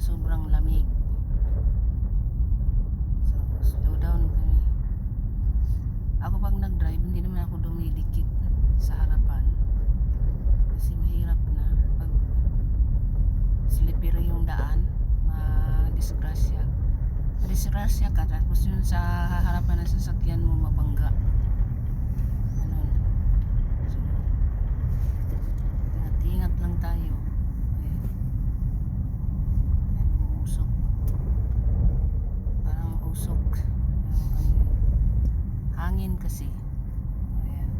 sobrang lamig. So slow down kami. Ako pag nag-drive hindi naman ako dumidikit sa harapan kasi mahirap na pag slippery yung daan, disgrasya ka tapos yun sa harapan ng sasakyan mo mabangga. Ganun. So ingat lang tayo. Ayan. Ayan, uusok. Parang usok yung hangin kasi. Ayan.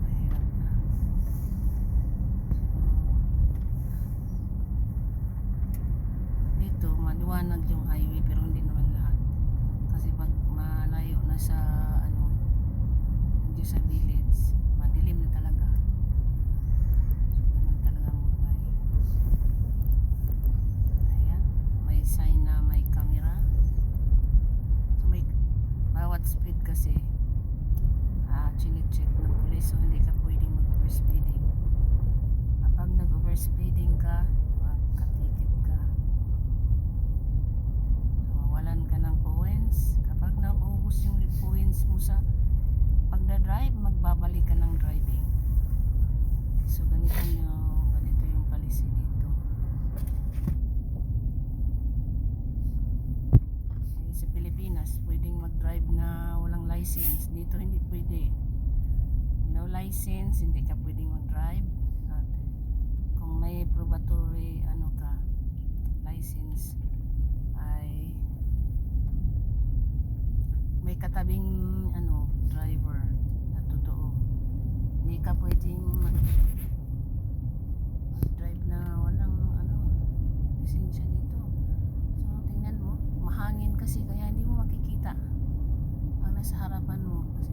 Mahirap na. Dito maliwanag yung highway pero hindi naman lahat. Kasi pag malayo na sa hindi sa village, madilim na talaga. So, ganun talaga ang buhay. Ayan, may sign na may camera. So may bawat speed kasi chine-check ng police, so hindi ka pwedeng mag-overspeeding. Kapag nag-overspeeding ka, magka-ticket ka. So mawalan ka ng points. Kapag naubos yung points mo sa pagdadrive, magbabalik ka ng driving. So ganito yung policy dito. Sa Pilipinas pwedeng mag-drive na walang license. Dito hindi pwede. No license, hindi ka pwedeng mag-drive. At kung may probatory license ay may katabing driver na totoo. Hindi ka pwedeng mag-drive na walang lisensya dito. So tingnan mo, mahangin kasi kaya hindi mo makikita ang nasa harapan mo kasi